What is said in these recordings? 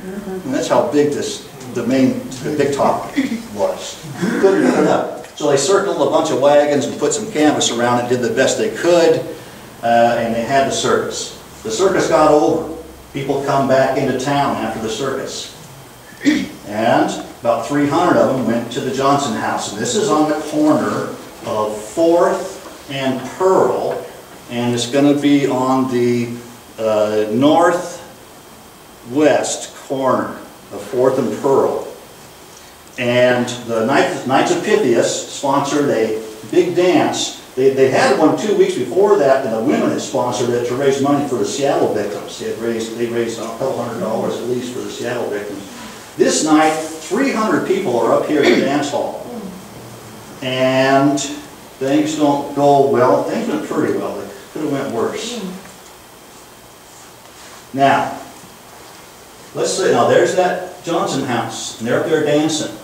And that's how big the big top was. Couldn't get it up. So they circled a bunch of wagons and put some canvas around it, did the best they could, and they had the circus. The circus got over. People come back into town after the circus. And about 300 of them went to the Johnson house. And this is on the corner of 4th and Pearl. And it's going to be on the northwest corner of 4th and Pearl. And the Knights of Pythias sponsored a big dance. They had one 2 weeks before that, and the women had sponsored it to raise money for the Seattle victims. They raised a couple $100 at least for the Seattle victims. This night, 300 people are up here at the dance hall. And things don't go well. Things went pretty well. They could have went worse. Now, let's say, now there's that Johnson house, and they're up there dancing.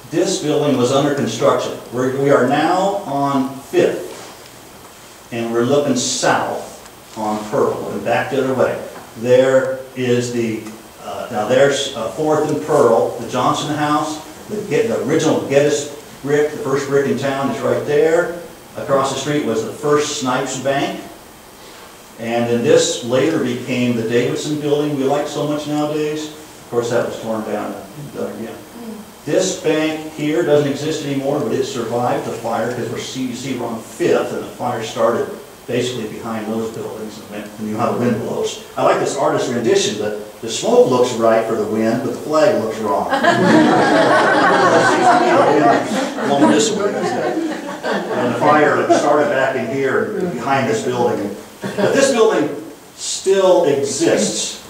This building was under construction. We are now on 5th, and we're looking south on Pearl, looking back the other way. There is the, now there's 4th and Pearl, the Johnson house, the original Gettis brick, the first brick in town is right there. Across the street was the first Snipes Bank. And then this later became the Davidson building we like so much nowadays. Of course, that was torn down and done again. This bank here doesn't exist anymore, but it survived the fire because you see we're on 5th, and the fire started basically behind those buildings, and you know how the wind blows. I like this artist's rendition, but the smoke looks right for the wind, but the flag looks wrong. Along this way. And the fire started back in here behind this building. But this building still exists.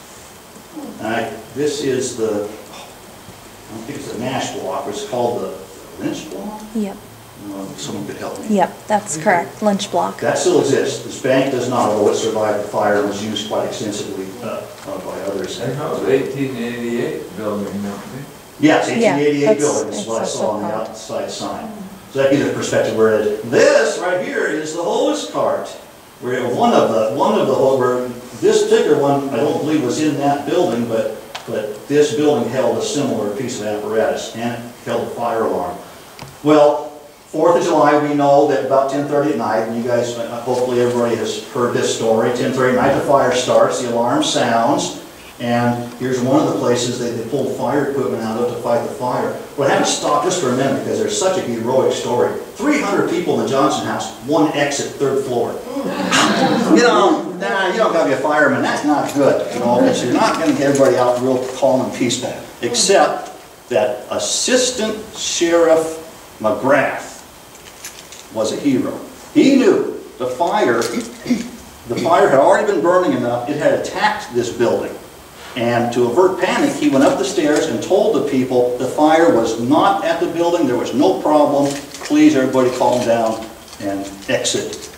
This is the, I don't think it's a Nash block, it's called the Lynch block? Yep. Someone could help me. Yep, that's correct. Lynch block. That still exists. This bank does not, although it survived the fire and was used quite extensively by others. I know it was 1888 building, don't you? Yes, 1888 yeah, building is what I saw on the outside sign. So that gives you a perspective where it is. This right here is the hose cart. Where one of the where this particular one I don't believe was in that building, but this building held a similar piece of apparatus and it held a fire alarm. Well, 4th of July, we know that about 10:30 at night, and you guys, hopefully everybody has heard this story, 10:30 at night the fire starts, the alarm sounds, and here's one of the places they pulled fire equipment out of to fight the fire. Well, I have to stop just for a minute because there's such a heroic story. 300 people in the Johnson house, one exit, 3rd floor. You know, nah, you don't got to be a fireman, that's not good, you know, because you're not going to get everybody out real calm and peaceful, except that Assistant Sheriff McGrath was a hero. He knew the fire had already been burning enough, it had attacked this building. And to avert panic, he went up the stairs and told the people the fire was not at the building, there was no problem, please everybody calm down and exit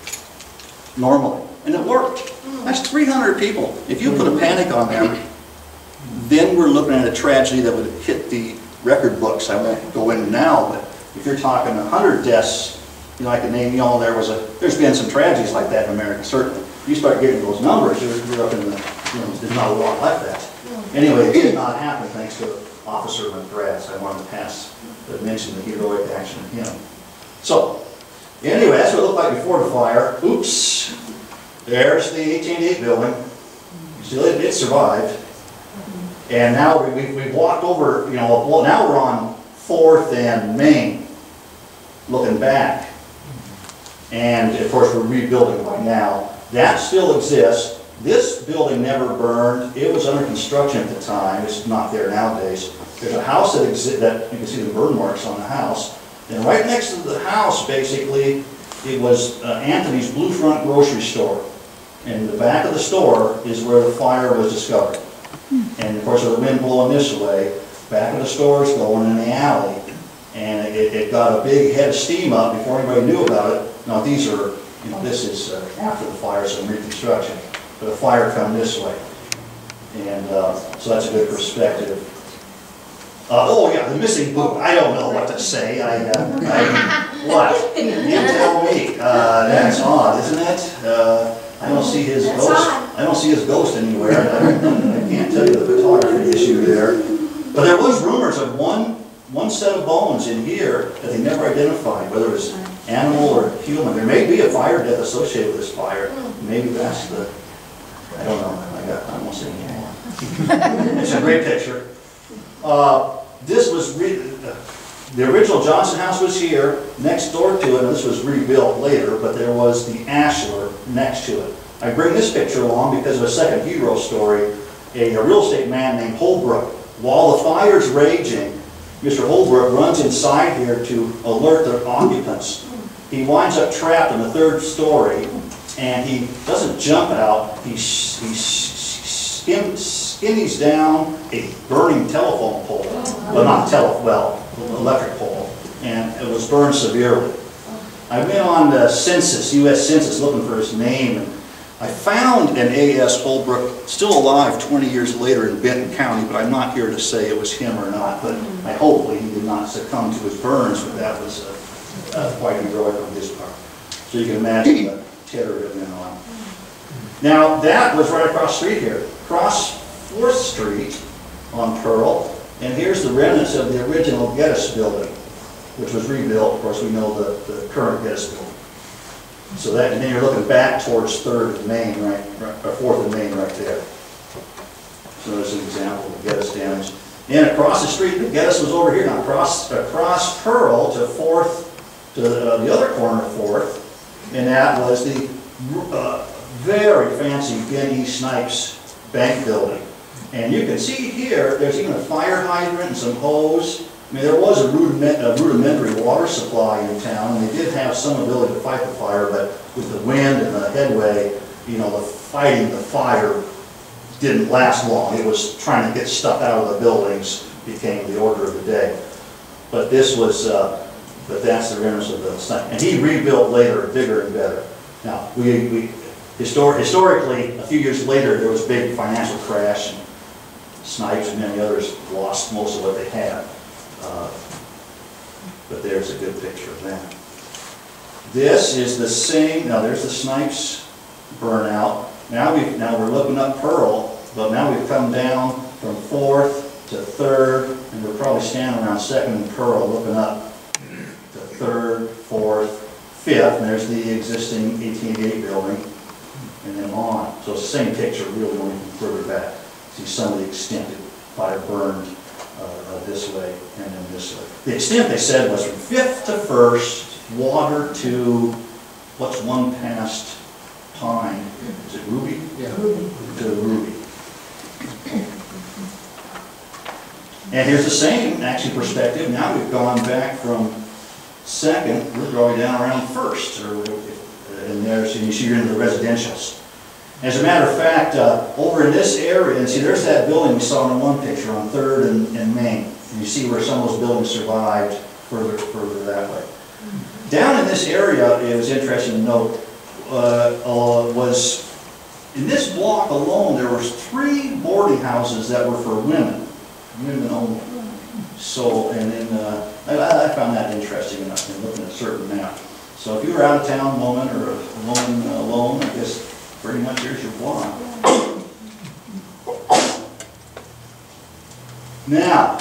normally. And it worked. That's 300 people. If you put a panic on them, then we're looking at a tragedy that would hit the record books. I won't go into now, but if you're talking 100 deaths, you know, I can name you all, there's been some tragedies like that in America, certainly. You start getting those numbers, you're up in the, you know, there's not a lot like that. Anyway, it did not happen thanks to Officer McGrath. So I wanted to mention the heroic action of him. So, anyway, that's what it looked like before the fire. Oops, there's the 1888 building. You see, it survived. And now we've walked over, you know, well, now we're on 4th and Main, looking back. And of course we're rebuilding right now. That still exists. This building never burned. It was under construction at the time. It's not there nowadays. There's a house that exists, that you can see the burn marks on the house. And right next to the house, basically, it was Anthony's Blue Front grocery store. And the back of the store is where the fire was discovered. And of course, with the wind blowing this way, back of the store is going in the alley. And it got a big head of steam up before anybody knew about it. Now these are, you know, this is after the fire, some reconstruction. But the fire come this way. And so that's a good perspective. Oh yeah, the missing boot. I don't know what to say. What? You tell me. That's odd, isn't it? I don't see his That's ghost. odd. I don't see his ghost anywhere. I can't tell you the photography issue there. But there was rumors of one set of bones in here that they never identified, whether it was animal or human. There may be a fire death associated with this fire. Maybe that's the, I don't know. I won't say anymore. It's a great picture. This was, the original Johnson house was here, next door to it, and this was rebuilt later, but there was the ashlar next to it. I bring this picture along because of a second hero story. A real estate man named Holbrook, while the fire's raging, Mr. Holbrook runs inside here to alert the occupants. He winds up trapped in the third story, and he doesn't jump out, he skinnies down a burning telephone pole, well not electric pole, and it was burned severely. I went on the census, U.S. Census, looking for his name, and I found an A.S. Holbrook still alive 20 years later in Benton County, but I'm not here to say it was him or not, but hopefully he did not succumb to his burns, but that was quite an heroic on his part. So you can imagine the terror it went on. Now that was right across the street here, across 4th Street on Pearl, and here's the remnants of the original Gettis building, which was rebuilt. Of course, we know the current Gettis building. So that, and then you're looking back towards 3rd and Main, or 4th and Main right there. So there's an example of Gettis damage. And across the street, the Gettis was over here. Now across Pearl to 4th, to the other corner of 4th, and that was the very fancy Ben E. Snipes bank building. And you can see here, there's even a fire hydrant and some hose. I mean, there was a rudimentary water supply in town, and they did have some ability to fight the fire, but with the wind and the headway, you know, the fighting the fire didn't last long. It was trying to get stuff out of the buildings became the order of the day. But this was, but that's the remnants of the Snipe. And he rebuilt later, bigger and better. Now, historically, a few years later, there was a big financial crash, and Snipes and many others lost most of what they had. But there's a good picture of that. This is the same, now there's the Snipes burnout. Now we're looking up Pearl, but now we've come down from 4th to 3rd, and we're probably standing around 2nd and Pearl looking up to 3rd, 4th, 5th, and there's the existing 1888 building, and then on. So it's the same picture, really going further back. See some of the extent that fire burned this way and then this way. The extent, they said, was from 5th to 1st, water to what's one past time? Is it Ruby? Yeah. To Ruby. And here's the same, actually, perspective. Now we've gone back from 2nd, we're going down around 1st, and there's, and you see you're into the residentials. As a matter of fact, over in this area, and see there's that building we saw in one picture on 3rd and Main. And you see where some of those buildings survived further that way. Down in this area, it was interesting to note, was in this block alone, there was 3 boarding houses that were for women only. So, and then I found that interesting enough in looking at a certain map. So if you were out of town woman or a woman alone, I guess pretty much here's your block. Now,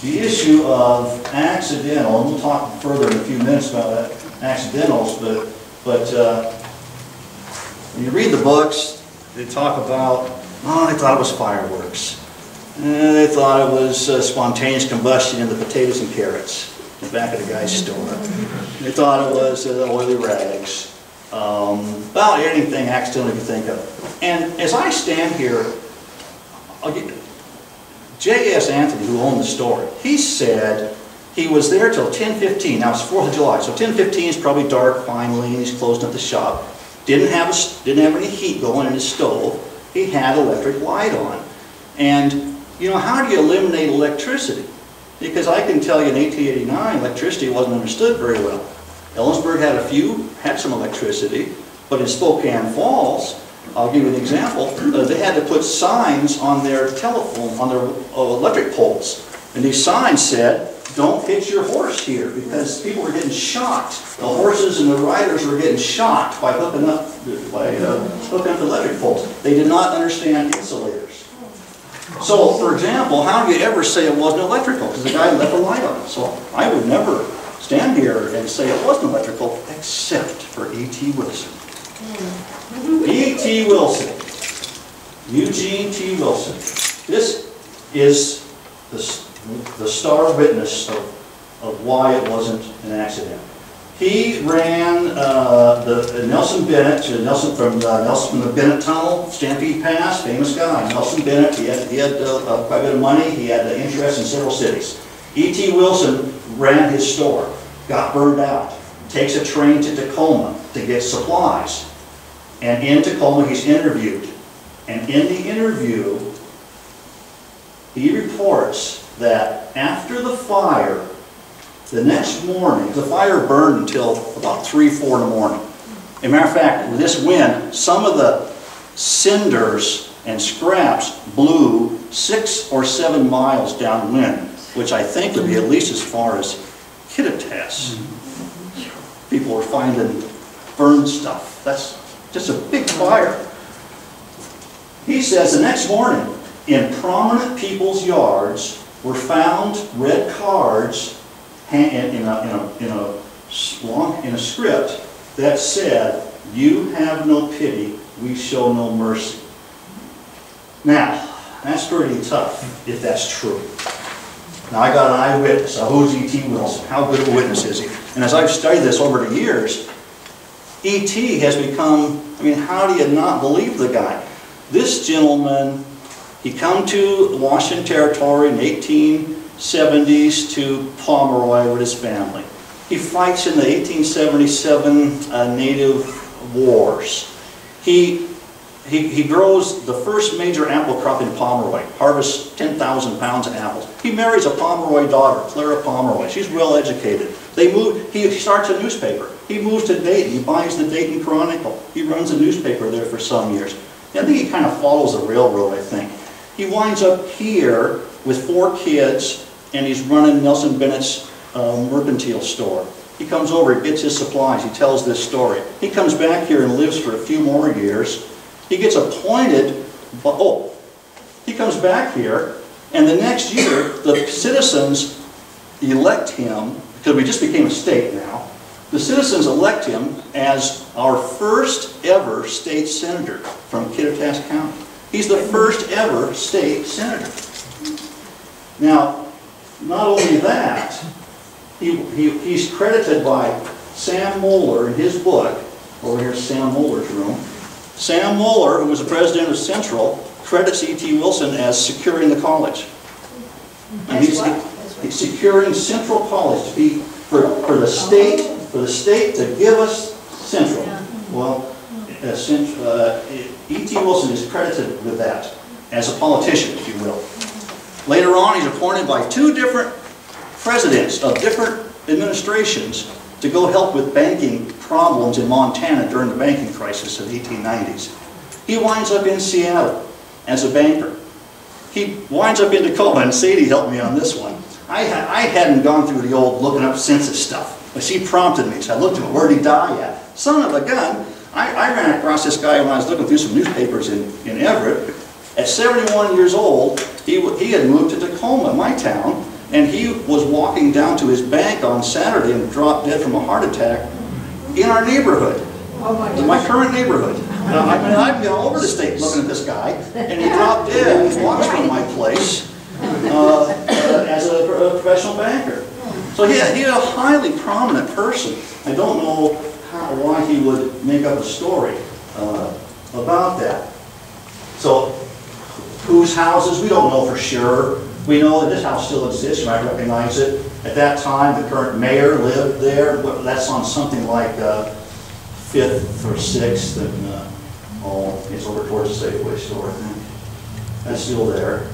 the issue of accidental, and we'll talk further in a few minutes about accidentals, but when you read the books, they talk about, oh, they thought it was fireworks. They thought it was spontaneous combustion in the potatoes and carrots in the back of the guy's store. They thought it was oily rags. About anything accidental you think of. And as I stand here, J.S. Anthony, who owned the store, he said he was there till 10:15. Now it's 4th of July, so 10:15 is probably dark finally, and he's closing up the shop. Didn't have any heat going in his stove. He had electric light on. And you know, how do you eliminate electricity? Because I can tell you in 1889, electricity wasn't understood very well. Ellensburg had some electricity, but in Spokane Falls, I'll give you an example, they had to put signs on their telephone, on their electric poles. And these signs said, don't hitch your horse here, because people were getting shocked. The horses and the riders were getting shocked by hooking up the electric poles. They did not understand insulators. So, for example, how do you ever say it wasn't electrical? Because the guy left a light on it. So I would never stand here and say it wasn't electrical, except for E.T. Wilson. E.T. Wilson. Eugene T. Wilson. This is the star witness of why it wasn't an accident. He ran the Nelson Bennett, from the Bennett Tunnel, Stampede Pass, famous guy. Nelson Bennett, he had quite a bit of money, he had interest in several cities. E.T. Wilson ran his store, got burned out, takes a train to Tacoma to get supplies. And in Tacoma he's interviewed. And in the interview, he reports that after the fire, the next morning, the fire burned until about 3, 4 in the morning. As a matter of fact, with this wind, some of the cinders and scraps blew 6 or 7 miles downwind, which I think would be at least as far as Kittitas. People were finding burned stuff. That's just a big fire. He says the next morning, in prominent people's yards were found red cards in a script that said, "You have no pity, we show no mercy." Now, that's pretty tough if that's true. Now I got an eyewitness. Who's E.T. Wilson? How good a witness is he? And as I've studied this over the years, E.T. has become, I mean, how do you not believe the guy? This gentleman, he come to Washington Territory in 1870s to Pomeroy with his family. He fights in the 1877 Native Wars. He grows the first major apple crop in Pomeroy, harvests 10,000 pounds of apples. He marries a Pomeroy daughter, Clara Pomeroy. She's well educated. They move, he starts a newspaper. He moves to Dayton, he buys the Dayton Chronicle. He runs a newspaper there for some years. I think he kind of follows the railroad, I think. He winds up here with 4 kids, and he's running Nelson Bennett's mercantile store. He comes over, he gets his supplies, he tells this story. He comes back here and lives for a few more years. He gets appointed, he comes back here, and the next year, the citizens elect him, because we just became a state now, the citizens elect him as our first ever state senator from Kittitas County. He's the first ever state senator. Now, not only that, he's credited by Sam Moeller in his book, over here's Sam Moeller's room. Sam Moeller, who was the president of Central, credits E.T. Wilson as securing the college. And he's securing Central College to be for the state to give us Central. Well, E.T. Wilson is credited with that as a politician, if you will. Later on, he's appointed by 2 different presidents of different administrations to go help with banking problems in Montana during the banking crisis of the 1890s. He winds up in Seattle as a banker. He winds up in Tacoma, and Sadie helped me on this one. I hadn't gone through the old looking up census stuff, but she prompted me, so I looked at him, where'd he die at? Son of a gun, I ran across this guy when I was looking through some newspapers in Everett. At 71 years old, he had moved to Tacoma, my town, and he was walking down to his bank on Saturday and dropped dead from a heart attack in our neighborhood, in my current neighborhood. I've been all over the state looking at this guy, and he dropped dead. He walks from my place as a professional banker. So he's a highly prominent person. I don't know why he would make up a story about that. So whose houses? We don't know for sure. We know that this house still exists, you might recognize it. At that time, the current mayor lived there. That's on something like 5th or 6th, and it's over towards the Safeway store, I think. That's still there.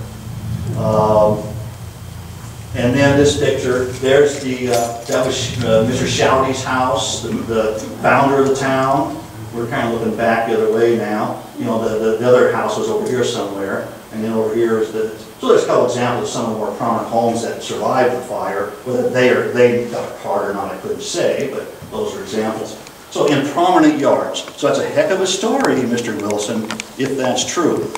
And then this picture, there's that was Mr. Shouty's house, the founder of the town. we're kind of looking back the other way now. You know, the other house was over here somewhere, and then over here is the, so there's a couple examples of some of the more prominent homes that survived the fire. Whether they got apart or not, I couldn't say, but those are examples. So in prominent yards. So that's a heck of a story, Mr. Wilson, if that's true.